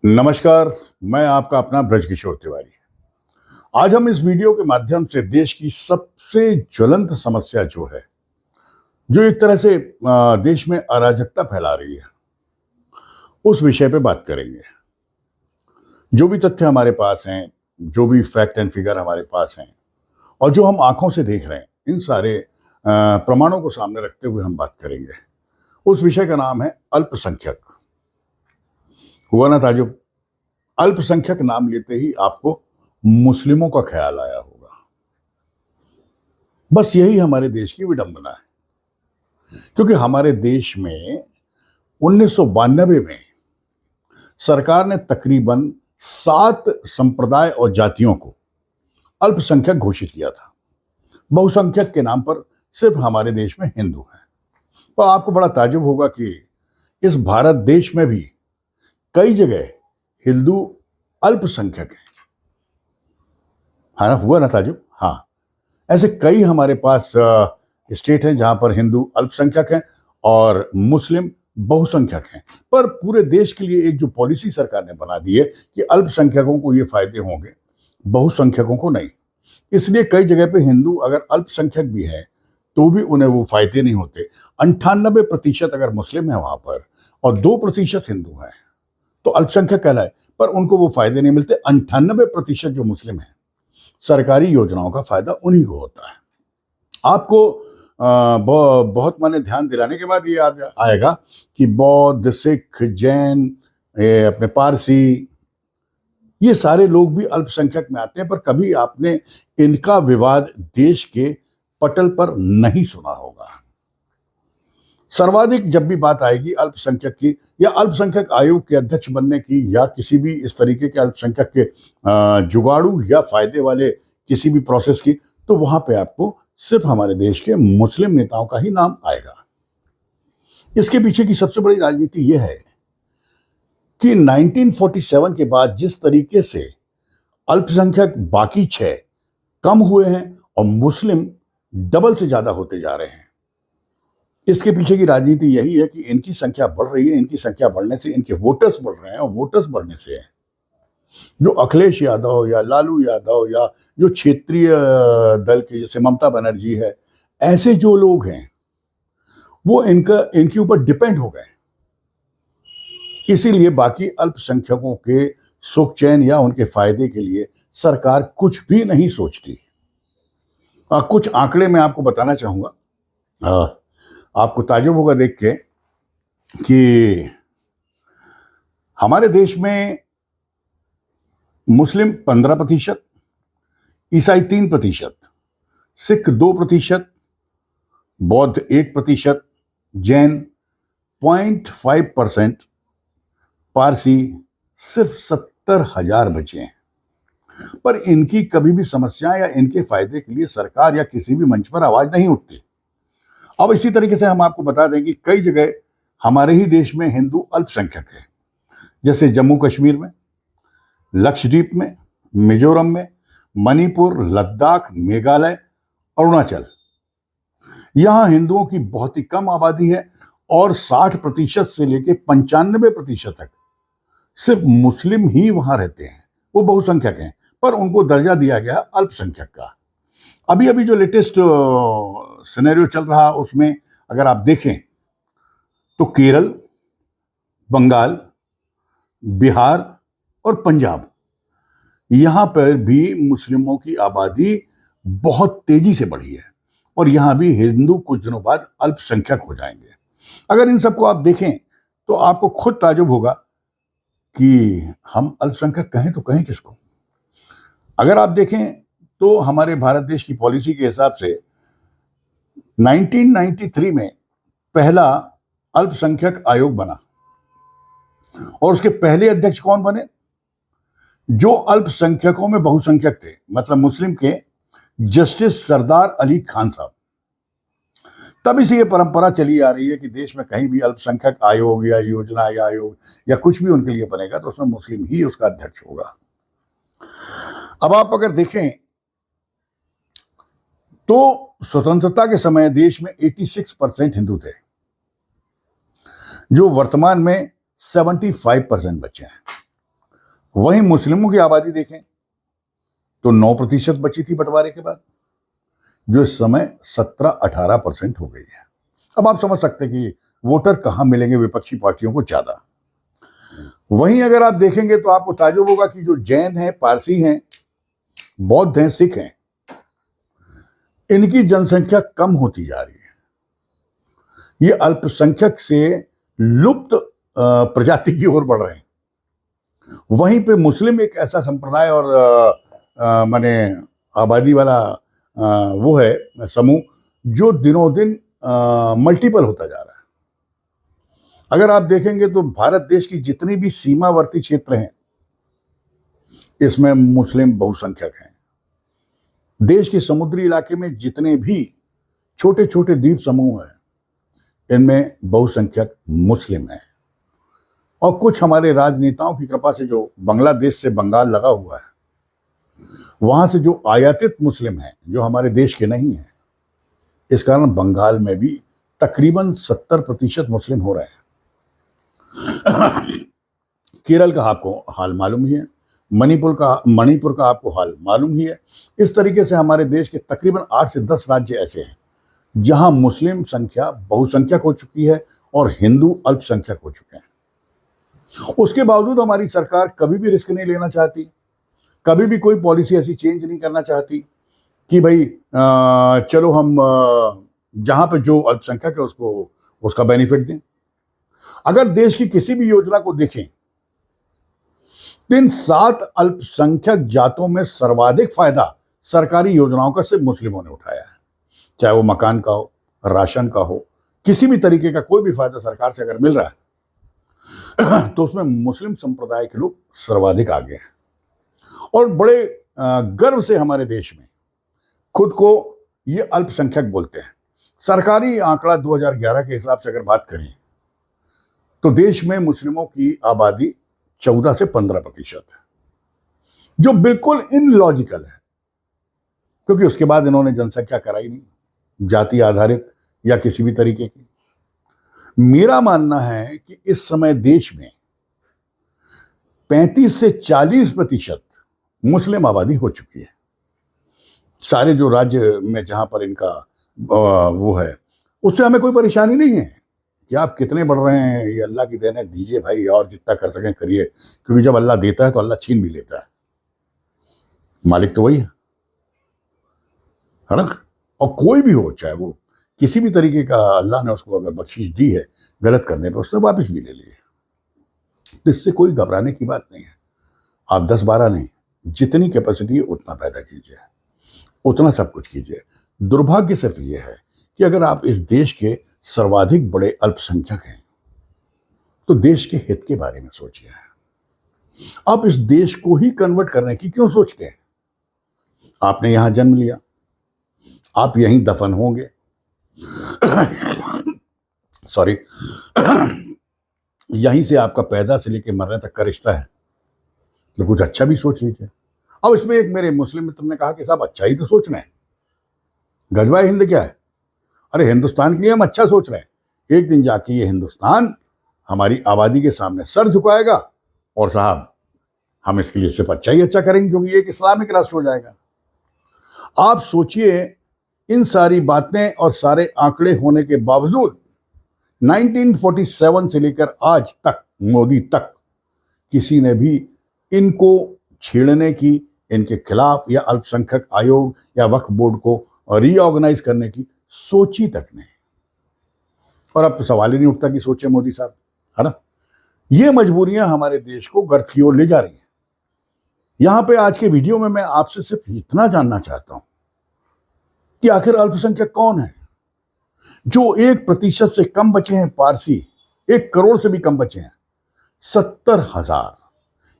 नमस्कार। मैं आपका अपना ब्रजकिशोर तिवारी। आज हम इस वीडियो के माध्यम से देश की सबसे ज्वलंत समस्या जो एक तरह से देश में अराजकता फैला रही है, उस विषय पे बात करेंगे। जो भी तथ्य हमारे पास हैं, जो भी फैक्ट एंड फिगर हमारे पास हैं और जो हम आंखों से देख रहे हैं, इन सारे प्रमाणों को सामने रखते हुए हम बात करेंगे। उस विषय का नाम है अल्पसंख्यक। हुआ ना ताजुब? अल्पसंख्यक नाम लेते ही आपको मुस्लिमों का ख्याल आया होगा। बस यही हमारे देश की विडंबना है, क्योंकि हमारे देश में 1992 में सरकार ने तकरीबन 7 संप्रदाय और जातियों को अल्पसंख्यक घोषित किया था। बहुसंख्यक के नाम पर सिर्फ हमारे देश में हिंदू हैं। तो आपको बड़ा ताज्जुब होगा कि इस भारत देश में भी कई जगह हिंदू अल्पसंख्यक हैं। हाँ, हुआ ना ताजुब? हाँ, ऐसे कई हमारे पास स्टेट हैं जहां पर हिंदू अल्पसंख्यक हैं और मुस्लिम बहुसंख्यक हैं। पर पूरे देश के लिए एक जो पॉलिसी सरकार ने बना दी है कि अल्पसंख्यकों को ये फायदे होंगे, बहुसंख्यकों को नहीं। इसलिए कई जगह पे हिंदू अगर अल्पसंख्यक भी है तो भी उन्हें वो फायदे नहीं होते। 98% अगर मुस्लिम है वहां पर और 2% हिंदू हैं तो अल्पसंख्यक कहलाए, पर उनको वो फायदे नहीं मिलते। 98% जो मुस्लिम हैं, सरकारी योजनाओं का फायदा उन्हीं को होता है। आपको बहुत माने ध्यान दिलाने के बाद ये याद आएगा कि बौद्ध, सिख, जैन, अपने पारसी, ये सारे लोग भी अल्पसंख्यक में आते हैं, पर कभी आपने इनका विवाद देश के पटल पर नहीं सुना होगा। सर्वाधिक जब भी बात आएगी अल्पसंख्यक की या अल्पसंख्यक आयोग के अध्यक्ष बनने की या किसी भी इस तरीके के अल्पसंख्यक के जुगाड़ू या फायदे वाले किसी भी प्रोसेस की, तो वहां पे आपको सिर्फ हमारे देश के मुस्लिम नेताओं का ही नाम आएगा। इसके पीछे की सबसे बड़ी राजनीति यह है कि 1947 के बाद जिस तरीके से अल्पसंख्यक बाकी 6 कम हुए हैं और मुस्लिम डबल से ज्यादा होते जा रहे हैं, इसके पीछे की राजनीति यही है कि इनकी संख्या बढ़ रही है। इनकी संख्या बढ़ने से इनके वोटर्स बढ़ रहे हैं और वोटर्स बढ़ने से जो अखिलेश यादव या लालू यादव या जो क्षेत्रीय दल के जैसे ममता बनर्जी है, ऐसे जो लोग हैं वो इनके ऊपर डिपेंड हो गए। इसीलिए बाकी अल्पसंख्यकों के सुख चैन या उनके फायदे के लिए सरकार कुछ भी नहीं सोचती। कुछ आंकड़े मैं आपको बताना चाहूंगा। आपको ताज्जुब होगा देख के कि हमारे देश में मुस्लिम 15%, ईसाई 3%, सिख 2%, बौद्ध 1%, जैन 0.5%, पारसी सिर्फ 70,000 बचे हैं। पर इनकी कभी भी समस्या या इनके फायदे के लिए सरकार या किसी भी मंच पर आवाज नहीं उठती। अब इसी तरीके से हम आपको बता दें कि कई जगह हमारे ही देश में हिंदू अल्पसंख्यक है, जैसे जम्मू कश्मीर में, लक्षद्वीप में, मिजोरम में, मणिपुर, लद्दाख, मेघालय, अरुणाचल। यहां हिंदुओं की बहुत ही कम आबादी है और 60% से लेकर 95% तक सिर्फ मुस्लिम ही वहां रहते हैं। वो बहुसंख्यक हैं, पर उनको दर्जा दिया गया अल्पसंख्यक का। अभी अभी जो लेटेस्ट सिनेरियो चल रहा उसमें अगर आप देखें तो केरल, बंगाल, बिहार और पंजाब, यहां पर भी मुस्लिमों की आबादी बहुत तेजी से बढ़ी है और यहां भी हिंदू कुछ दिनों बाद अल्पसंख्यक हो जाएंगे। अगर इन सबको आप देखें तो आपको खुद ताज्जुब होगा कि हम अल्पसंख्यक कहें तो कहें किसको। अगर आप देखें तो हमारे भारत देश की पॉलिसी के हिसाब से 1993 में पहला अल्पसंख्यक आयोग बना और उसके पहले अध्यक्ष कौन बने? जो अल्पसंख्यकों में बहुसंख्यक थे, मतलब मुस्लिम के जस्टिस सरदार अली खान साहब। तभी से ये परंपरा चली आ रही है कि देश में कहीं भी अल्पसंख्यक आयोग या योजना या आयोग या कुछ भी उनके लिए बनेगा तो उसमें मुस्लिम ही उसका अध्यक्ष होगा। अब आप अगर देखें तो स्वतंत्रता के समय देश में 86% हिंदू थे, जो वर्तमान में 75% बच्चे हैं। वहीं मुस्लिमों की आबादी देखें तो 9% बची थी बंटवारे के बाद, जो इस समय 17-18% हो गई है। अब आप समझ सकते हैं कि वोटर कहां मिलेंगे विपक्षी पार्टियों को ज्यादा। वहीं अगर आप देखेंगे तो आपको ताज्जुब होगा कि जो जैन हैं, पारसी हैं, बौद्ध हैं, सिख हैं, इनकी जनसंख्या कम होती जा रही है। ये अल्पसंख्यक से लुप्त प्रजाति की ओर बढ़ रहे हैं। वहीं पे मुस्लिम एक ऐसा संप्रदाय और माने आबादी वाला वो है समूह जो दिनों दिन मल्टीपल होता जा रहा है। अगर आप देखेंगे तो भारत देश की जितनी भी सीमावर्ती क्षेत्र हैं, इसमें मुस्लिम बहुसंख्यक हैं। देश के समुद्री इलाके में जितने भी छोटे छोटे द्वीप समूह हैं, इनमें बहुसंख्यक मुस्लिम हैं। और कुछ हमारे राजनेताओं की कृपा से जो बांग्लादेश से बंगाल लगा हुआ है, वहां से जो आयातित मुस्लिम हैं, जो हमारे देश के नहीं हैं, इस कारण बंगाल में भी तकरीबन 70% मुस्लिम हो रहे हैं। केरल का आपको हाल मालूम ही है, मणिपुर का आपको हाल मालूम ही है। इस तरीके से हमारे देश के तकरीबन 8 से 10 राज्य ऐसे हैं जहां मुस्लिम संख्या बहुसंख्यक हो चुकी है और हिंदू अल्पसंख्यक हो चुके हैं। उसके बावजूद हमारी सरकार कभी भी रिस्क नहीं लेना चाहती, कभी भी कोई पॉलिसी ऐसी चेंज नहीं करना चाहती कि भाई चलो हम जहां पे जो अल्पसंख्यक है उसको उसका बेनिफिट दें। अगर देश की किसी भी योजना को देखें, इन 7 अल्पसंख्यक जातों में सर्वाधिक फायदा सरकारी योजनाओं का सिर्फ मुस्लिमों ने उठाया है। चाहे वो मकान का हो, राशन का हो, किसी भी तरीके का कोई भी फायदा सरकार से अगर मिल रहा है तो उसमें मुस्लिम संप्रदाय के लोग सर्वाधिक आगे हैं। और बड़े गर्व से हमारे देश में खुद को ये अल्पसंख्यक बोलते हैं। सरकारी आंकड़ा 2011 के हिसाब से अगर बात करें तो देश में मुस्लिमों की आबादी 14 से 15% है, जो बिल्कुल इनलॉजिकल है, क्योंकि उसके बाद इन्होंने जनसंख्या कराई नहीं जाति आधारित या किसी भी तरीके की। मेरा मानना है कि इस समय देश में 35 से 40% मुस्लिम आबादी हो चुकी है। सारे जो राज्य में जहां पर इनका वो है, उससे हमें कोई परेशानी नहीं है कि आप कितने बढ़ रहे हैं, ये अल्लाह की देन है, दीजिए भाई, और जितना कर सकें करिए, क्योंकि जब अल्लाह देता है तो अल्लाह छीन भी लेता है, मालिक तो वही है ना। और कोई भी हो, चाहे वो किसी भी तरीके का अल्लाह ने उसको अगर बख्शीश दी है गलत करने पर, उसने वापस भी ले लिए। तो इससे कोई घबराने की बात नहीं है। आप 10-12 नहीं, जितनी कैपेसिटी है उतना पैदा कीजिए, उतना सब कुछ कीजिए। दुर्भाग्य सिर्फ ये है कि अगर आप इस देश के सर्वाधिक बड़े अल्पसंख्यक हैं तो देश के हित के बारे में सोचिए। आप इस देश को ही कन्वर्ट करने की क्यों सोचते हैं? आपने यहां जन्म लिया, आप यहीं दफन होंगे सॉरी यहीं से आपका पैदा से लेकर मरने तक का रिश्ता है, तो कुछ अच्छा भी सोच लीजिए। अब इसमें एक मेरे मुस्लिम मित्र ने कहा कि साहब अच्छा ही तो सोचना है, गजवा हिंद क्या है? अरे हिंदुस्तान के लिए हम अच्छा सोच रहे हैं, एक दिन जाके ये हिंदुस्तान हमारी आबादी के सामने सर झुकाएगा और साहब हम इसके लिए सिर्फ अच्छा ही अच्छा करेंगे, क्योंकि ये एक इस्लामिक राष्ट्र हो जाएगा। आप सोचिए, इन सारी बातें और सारे आंकड़े होने के बावजूद 1947 से लेकर आज तक, मोदी तक, किसी ने भी इनको छेड़ने की, इनके खिलाफ या अल्पसंख्यक आयोग या वक्फ बोर्ड को रीऑर्गेनाइज करने की सोची तक नहीं। और अब तो सवाल ही नहीं उठता कि सोचे मोदी साहब, है ना। ये मजबूरियां हमारे देश को गर्त की ओर ले जा रही हैं। यहां पे आज के वीडियो में मैं आपसे सिर्फ इतना जानना चाहता हूं कि आखिर अल्पसंख्यक कौन है? जो 1% से कम बचे हैं, पारसी 1 करोड़ से भी कम बचे हैं, 70,000,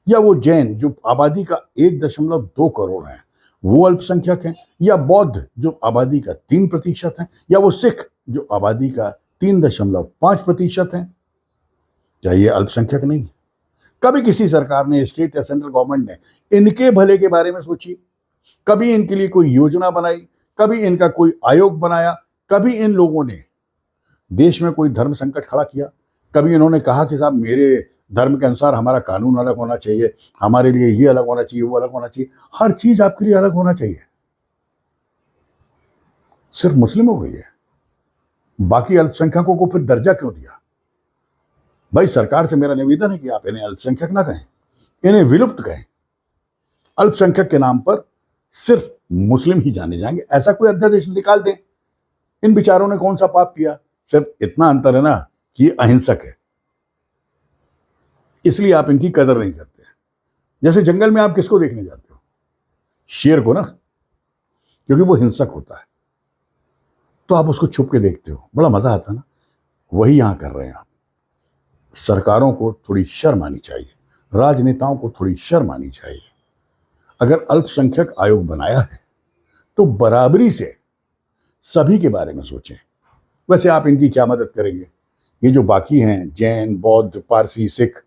या वो जैन जो आबादी का 1.2 करोड़ है वो अल्पसंख्यक हैं, या बौद्ध जो आबादी का 3% है, या वो सिख जो आबादी का 3.5% है, क्या ये अल्पसंख्यक नहीं? कभी किसी सरकार ने, स्टेट या सेंट्रल गवर्नमेंट ने इनके भले के बारे में सोची? कभी इनके लिए कोई योजना बनाई? कभी इनका कोई आयोग बनाया? कभी इन लोगों ने देश में कोई धर्म संकट खड़ा किया? कभी इन्होंने कहा कि साहब मेरे धर्म के अनुसार हमारा कानून अलग होना चाहिए, हमारे लिए ये अलग होना चाहिए, वो अलग होना चाहिए, हर चीज आपके लिए अलग होना चाहिए। सिर्फ मुस्लिमों के लिए, बाकी अल्पसंख्यकों को फिर दर्जा क्यों दिया? भाई सरकार से मेरा निवेदन है कि आप इन्हें अल्पसंख्यक ना कहें, इन्हें विलुप्त कहें। अल्पसंख्यक के नाम पर सिर्फ मुस्लिम ही जाने जाएंगे, ऐसा कोई अध्यादेश निकाल दें। इन बिचारों ने कौन सा पाप किया? सिर्फ इतना अंतर है ना कि ये अहिंसक है, इसलिए आप इनकी कदर नहीं करते। जैसे जंगल में आप किसको देखने जाते हो? शेर को ना, क्योंकि वो हिंसक होता है, तो आप उसको छुप के देखते हो, बड़ा मजा आता है ना। वही यहां कर रहे हैं आप। सरकारों को थोड़ी शर्म आनी चाहिए, राजनेताओं को थोड़ी शर्म आनी चाहिए। अगर अल्पसंख्यक आयोग बनाया है तो बराबरी से सभी के बारे में सोचें। वैसे आप इनकी क्या मदद करेंगे? ये जो बाकी हैं, जैन, बौद्ध, पारसी, सिख,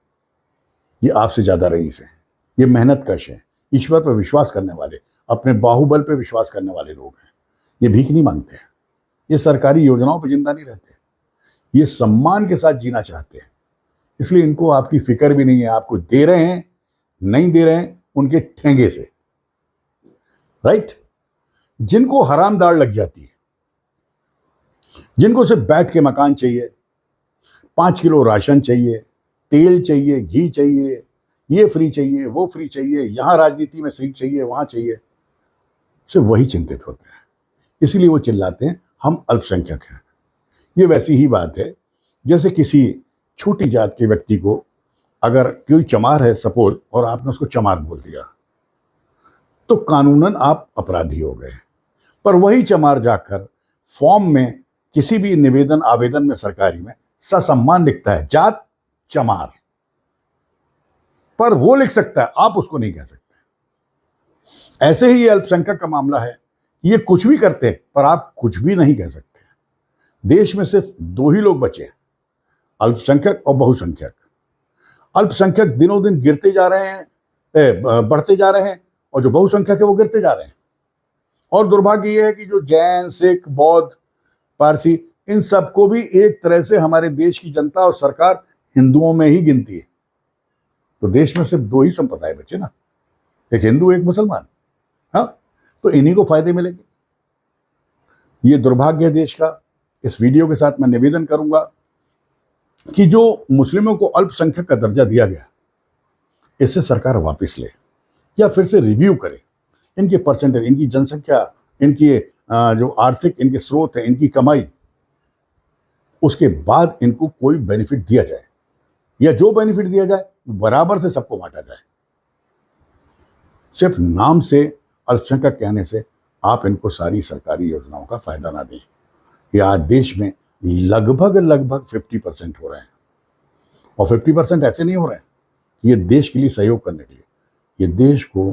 ये आपसे ज्यादा रईस हैं, ये मेहनतकश हैं, ईश्वर पर विश्वास करने वाले, अपने बाहुबल पर विश्वास करने वाले लोग हैं। ये भीख नहीं मांगते हैं, ये सरकारी योजनाओं पर जिंदा नहीं रहते, ये सम्मान के साथ जीना चाहते हैं। इसलिए इनको आपकी फिक्र भी नहीं है, आपको दे रहे हैं, नहीं दे रहे हैं उनके ठेंगे से, राइट। जिनको हरामदार लग जाती है, जिनको सिर्फ बैठ के मकान चाहिए, 5 किलो राशन चाहिए, तेल चाहिए, घी चाहिए, ये फ्री चाहिए, वो फ्री चाहिए, यहां राजनीति में सीट चाहिए, वहां चाहिए, सिर्फ वही चिंतित होते हैं। इसीलिए वो चिल्लाते हैं हम अल्पसंख्यक हैं। ये वैसी ही बात है जैसे किसी छोटी जात के व्यक्ति को अगर कोई चमार है सपोज, और आपने उसको चमार बोल दिया, तो कानूनन आप अपराधी हो गए। पर वही चमार जाकर फॉर्म में किसी भी निवेदन आवेदन में सरकारी में ससम्मान लिखता है, जात चमार, पर वो लिख सकता है, आप उसको नहीं कह सकते। ऐसे ही ये अल्पसंख्यक का मामला है, ये कुछ भी करते हैं पर आप कुछ भी नहीं कह सकते। देश में सिर्फ 2 ही लोग बचे हैं, अल्पसंख्यक और बहुसंख्यक। अल्पसंख्यक दिनों दिन गिरते जा रहे हैं, बढ़ते जा रहे हैं, और जो बहुसंख्यक है वो गिरते जा रहे हैं। और दुर्भाग्य ये है कि जो जैन, सिख, बौद्ध, पारसी, इन सबको भी एक तरह से हमारे देश की जनता और सरकार हिंदुओं में ही गिनती है। तो देश में सिर्फ 2 ही संप्रदाय बचे ना, एक हिंदू, एक मुसलमान। हाँ, तो इन्हीं को फायदे मिलेंगे। ये दुर्भाग्य है देश का। इस वीडियो के साथ मैं निवेदन करूंगा कि जो मुस्लिमों को अल्पसंख्यक का दर्जा दिया गया, इससे सरकार वापस ले या फिर से रिव्यू करे। इनके परसेंटेज, इनकी जनसंख्या, इनकी जो आर्थिक इनके स्रोत है, इनकी कमाई, उसके बाद इनको कोई बेनिफिट दिया जाए, या जो बेनिफिट दिया जाए बराबर से सबको बांटा जाए। सिर्फ नाम से अल्पसंख्यक कहने से आप इनको सारी सरकारी योजनाओं का फायदा ना दें। ये आज देश में लगभग 50% हो रहे हैं, और 50% ऐसे नहीं हो रहे हैं कि ये देश के लिए सहयोग करने के लिए, ये देश को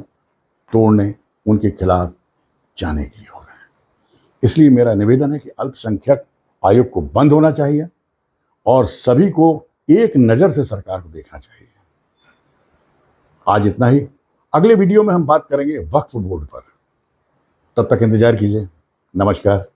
तोड़ने, उनके खिलाफ जाने के लिए हो रहे हैं। इसलिए मेरा निवेदन है कि अल्पसंख्यक आयोग को बंद होना चाहिए और सभी को एक नज़र से सरकार को देखना चाहिए। आज इतना ही। अगले वीडियो में हम बात करेंगे वक्फ बोर्ड पर। तब तक इंतजार कीजिए। नमस्कार।